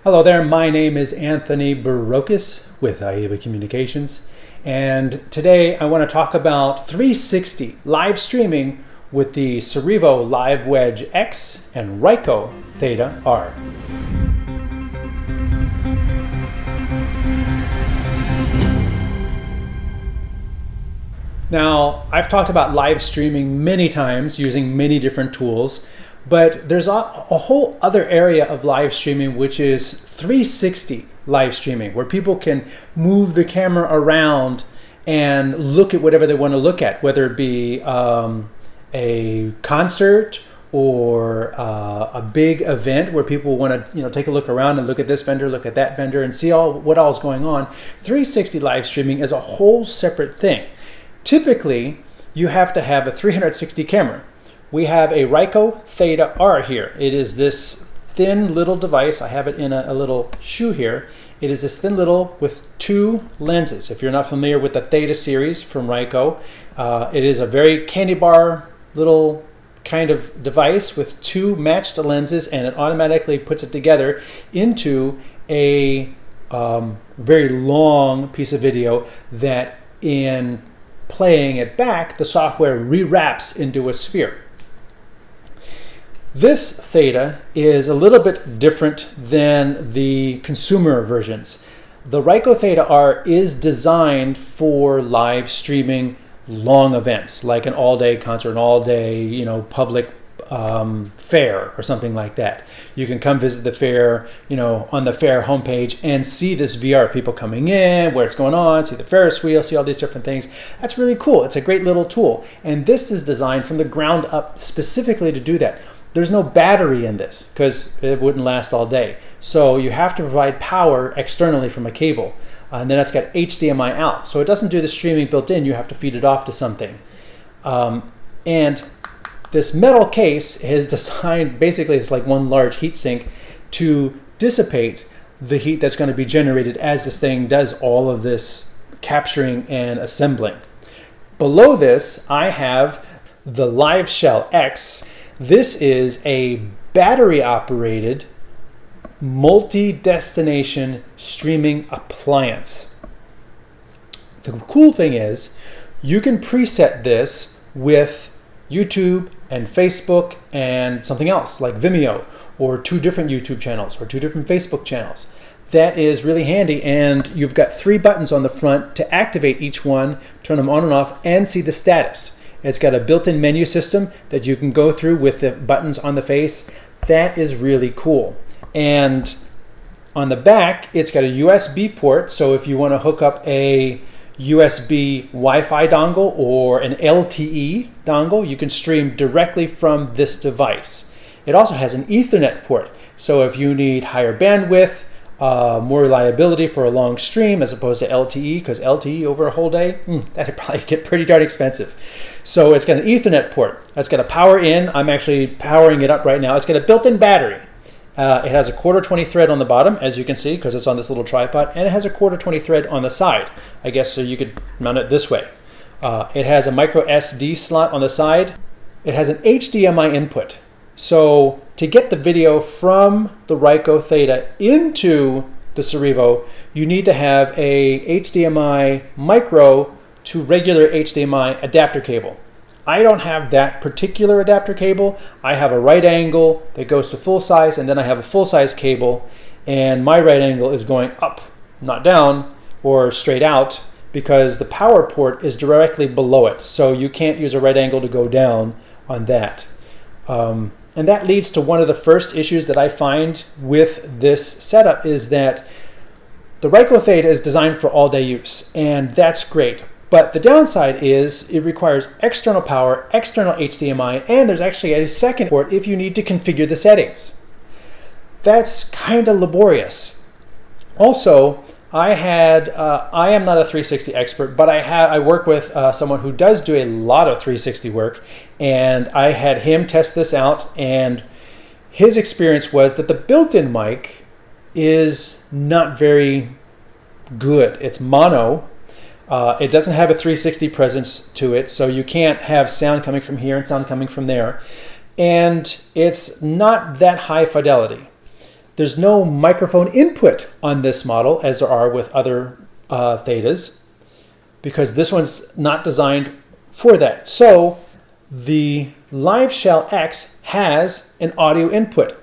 Hello there, my name is Anthony Barocas with AIBA Communications, and today I want to talk about 360 live streaming with the Cerevo LiveShell X and Ricoh Theta R. Now, I've talked about live streaming many times using many different tools, but there's a whole other area of live streaming which is 360 live streaming, where people can move the camera around and look at whatever they want to look at, whether it be a concert or a big event where people want to take a look around and look at this vendor, look at that vendor, and see what all is going on. 360 live streaming is a whole separate thing. Typically, you have to have a 360 camera. We have a Ricoh Theta R here. It is this thin little device. I have it in a little shoe here. It is this thin little with two lenses. If you're not familiar with the Theta series from Ricoh, it is a very candy bar little kind of device with two matched lenses, and it automatically puts it together into a very long piece of video that, in playing it back, the software rewraps into a sphere. This Theta is a little bit different than the consumer versions. The Ricoh Theta R is designed for live streaming long events, like an all-day concert, an all-day, public fair or something like that. You can come visit the fair, on the fair homepage and see this VR, people coming in, where it's going on, see the Ferris wheel, see all these different things. That's really cool. It's a great little tool. And this is designed from the ground up specifically to do that. There's no battery in this because it wouldn't last all day. So you have to provide power externally from a cable. And then it's got HDMI out. So it doesn't do the streaming built in. You have to feed it off to something. And this metal case is designed, basically it's like one large heat sink to dissipate the heat that's going to be generated as this thing does all of this capturing and assembling. Below this, I have the LiveShell X. This is a battery-operated, multi-destination streaming appliance. The cool thing is, you can preset this with YouTube and Facebook and something else like Vimeo, or two different YouTube channels or two different Facebook channels. That is really handy, and you've got 3 buttons on the front to activate each one, turn them on and off, and see the status. It's got a built-in menu system that you can go through with the buttons on the face. That is really cool. And on the back, it's got a USB port, so if you want to hook up a USB Wi-Fi dongle or an LTE dongle, you can stream directly from this device. It also has an Ethernet port, so if you need higher bandwidth, more reliability for a long stream as opposed to LTE, because LTE over a whole day, that'd probably get pretty darn expensive. So it's got an Ethernet port. It's got a power in. I'm actually powering it up right now. It's got a built-in battery. It has a 1/4-20 thread on the bottom, as you can see, because it's on this little tripod, and it has a 1/4-20 thread on the side, I guess, so you could mount it this way. It has a micro SD slot on the side. It has an HDMI input. So to get the video from the Ricoh Theta into the Cerevo, you need to have a HDMI micro to regular HDMI adapter cable. I don't have that particular adapter cable. I have a right angle that goes to full size, and then I have a full size cable, and my right angle is going up, not down or straight out, because the power port is directly below it. So you can't use a right angle to go down on that. And that leads to one of the first issues that I find with this setup, is that the Ricoh Theta is designed for all day use, and that's great. But the downside is it requires external power, external HDMI, and there's actually a second port if you need to configure the settings. That's kind of laborious. Also, I am not a 360 expert, but I work with someone who does do a lot of 360 work, and I had him test this out, and his experience was that the built-in mic is not very good. It's mono. It doesn't have a 360 presence to it, so you can't have sound coming from here and sound coming from there. And it's not that high fidelity. There's no microphone input on this model as there are with other Thetas, because this one's not designed for that. So the LiveShell X has an audio input.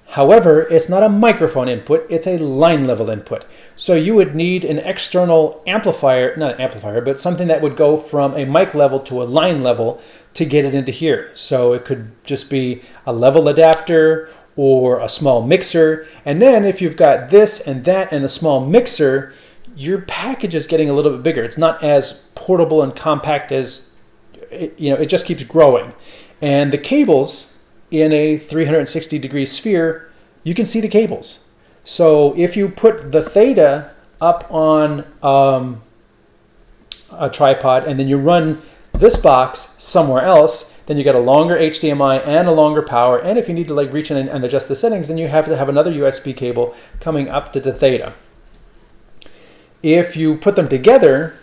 However, it's not a microphone input, it's a line level input. So you would need an external amplifier, not an amplifier, but something that would go from a mic level to a line level to get it into here. So it could just be a level adapter or a small mixer. And then if you've got this and that and a small mixer, your package is getting a little bit bigger. It's not as portable and compact as, it just keeps growing. And the cables in a 360-degree sphere, you can see the cables. So if you put the Theta up on a tripod and then you run this box somewhere else, then you get a longer HDMI and a longer power. And if you need to like reach in and adjust the settings, then you have to have another USB cable coming up to the Theta. If you put them together,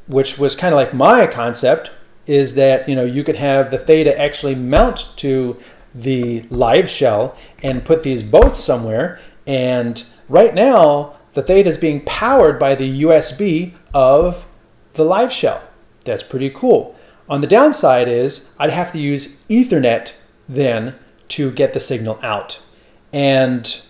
which was kind of like my concept, is that you could have the Theta actually mount to the LiveShell and put these both somewhere. And right now, the Theta is being powered by the USB of the LiveShell. That's pretty cool. On the downside is I'd have to use Ethernet then to get the signal out. And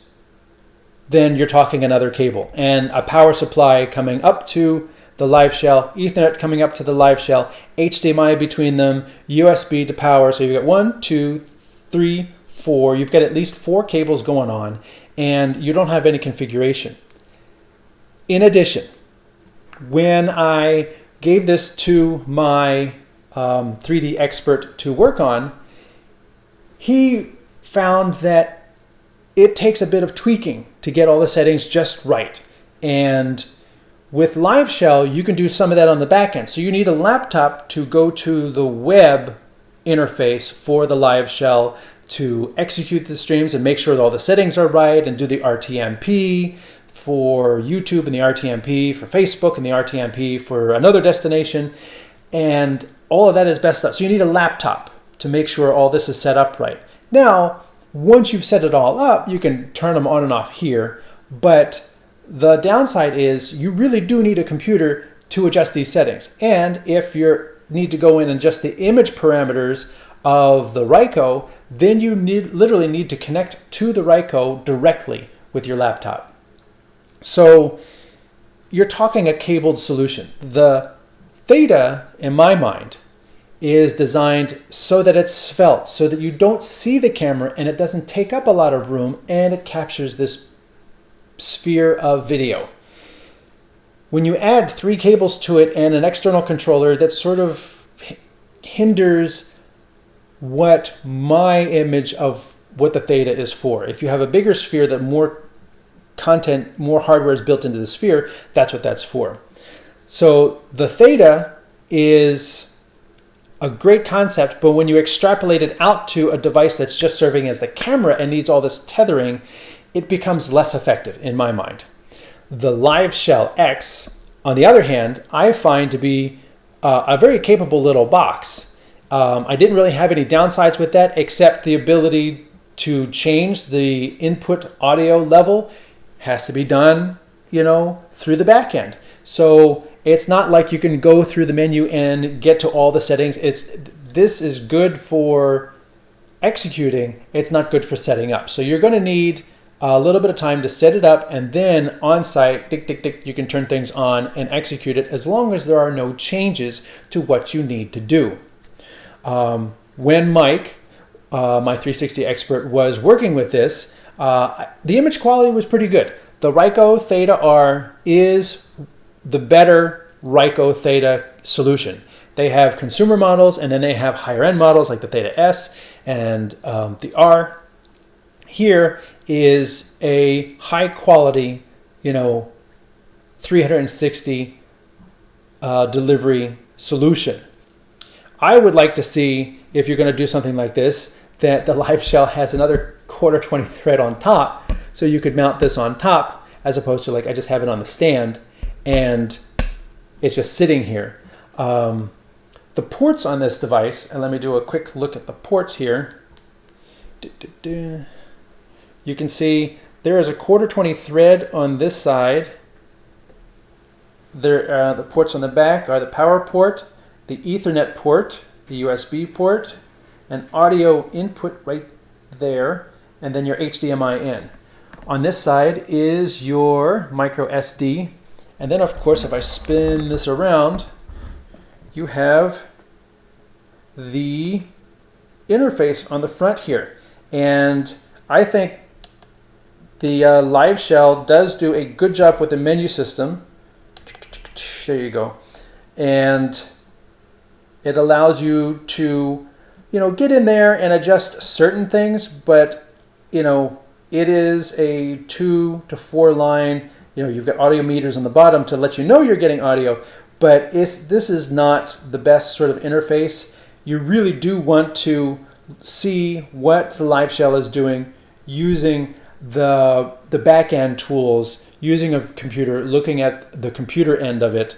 then you're talking another cable and a power supply coming up to the LiveShell, Ethernet coming up to the LiveShell, HDMI between them, USB to power. So you've got 1, 2, 3, 4. You've got at least 4 cables going on, and you don't have any configuration. In addition, when I gave this to my 3D expert to work on, he found that it takes a bit of tweaking to get all the settings just right. And with LiveShell, you can do some of that on the back end. So you need a laptop to go to the web interface for the LiveShell to execute the streams and make sure that all the settings are right, and do the RTMP for YouTube and the RTMP for Facebook and the RTMP for another destination. And all of that is best up. So you need a laptop to make sure all this is set up right. Now, once you've set it all up, you can turn them on and off here. But the downside is you really do need a computer to adjust these settings. And if you need to go in and adjust the image parameters of the Ricoh, then you literally need to connect to the Ricoh directly with your laptop. So you're talking a cabled solution. The Theta, in my mind, is designed so that it's svelte, so that you don't see the camera and it doesn't take up a lot of room, and it captures this sphere of video. When you add 3 cables to it and an external controller, that sort of hinders what my image of what the Theta is for. If you have a bigger sphere that more content, more hardware is built into the sphere, that's what that's for. So the Theta is a great concept, but when you extrapolate it out to a device that's just serving as the camera and needs all this tethering, it becomes less effective in my mind. The LiveShell X, on the other hand, I find to be a very capable little box. I didn't really have any downsides with that, except the ability to change the input audio level has to be done, through the back end. So it's not like you can go through the menu and get to all the settings. This is good for executing. It's not good for setting up. So you're going to need a little bit of time to set it up, and then on site, tick, tick, tick, you can turn things on and execute it as long as there are no changes to what you need to do. When Mike, my 360 expert, was working with this, the image quality was pretty good. The Ricoh Theta R is the better Ricoh Theta solution. They have consumer models, and then they have higher end models like the Theta S and the R. Here is a high quality, 360 delivery solution. I would like to see, if you're going to do something like this, that the LiveShell has another 1/4-20 thread on top, so you could mount this on top, as opposed to like I just have it on the stand and it's just sitting here. The ports on this device, and let me do a quick look at the ports here. you can see there is a 1/4-20 thread on this side. There, the ports on the back are the power port, the Ethernet port, the USB port, an audio input right there, and then your HDMI in. On this side is your micro SD, and then of course if I spin this around, you have the interface on the front here. And I think the LiveShell does do a good job with the menu system. There you go. And it allows you to, get in there and adjust certain things, but, it is a 2 to 4 line, you've got audio meters on the bottom to let you know you're getting audio, but this is not the best sort of interface. You really do want to see what the LiveShell is doing using the back-end tools, using a computer, looking at the computer end of it,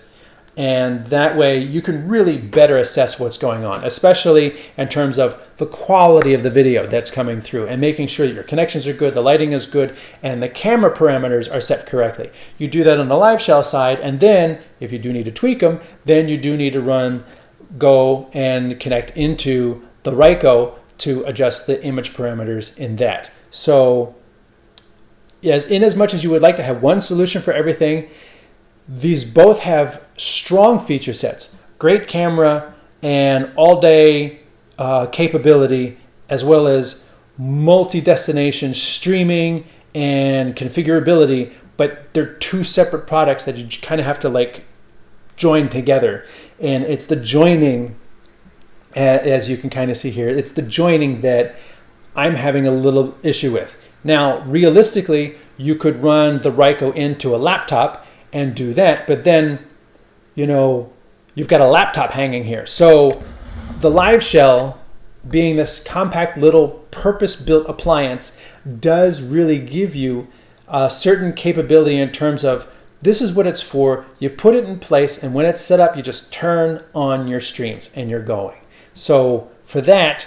and that way you can really better assess what's going on, especially in terms of the quality of the video that's coming through and making sure that your connections are good, the lighting is good, and the camera parameters are set correctly. You do that on the LiveShell side, and then if you do need to tweak them, then you do need to go and connect into the Ricoh to adjust the image parameters in that. So yes, in as much as you would like to have one solution for everything, these both have strong feature sets, great camera and all-day capability, as well as multi-destination streaming and configurability, but they're two separate products that you kind of have to join together. And it's the joining, as you can kind of see here, it's the joining that I'm having a little issue with. Now, realistically, you could run the Ricoh into a laptop and do that, but then, you've got a laptop hanging here. So the LiveShell, being this compact little purpose-built appliance, does really give you a certain capability in terms of this is what it's for. You put it in place, and when it's set up, you just turn on your streams and you're going. So for that,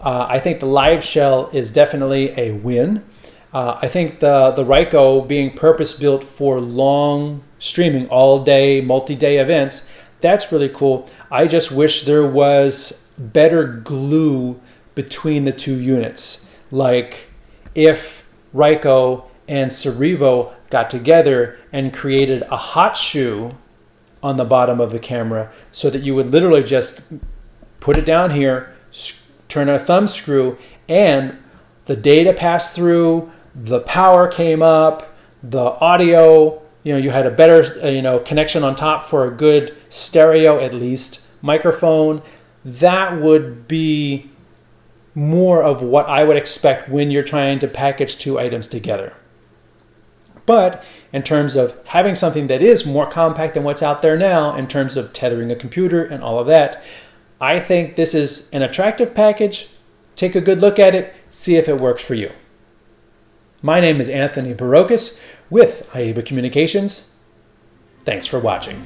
I think the LiveShell is definitely a win. I think the Ricoh, being purpose-built for long streaming, all-day, multi-day events, that's really cool. I just wish there was better glue between the two units. Like if Ricoh and Cerevo got together and created a hot shoe on the bottom of the camera so that you would literally just put it down here, turn a thumb screw, and the data passed through, the power came up, the audio, you had a better, connection on top for a good stereo, at least, microphone. That would be more of what I would expect when you're trying to package two items together. But in terms of having something that is more compact than what's out there now, in terms of tethering a computer and all of that, I think this is an attractive package. Take a good look at it, see if it works for you. My name is Anthony Barocas with IEBA Communications. Thanks for watching.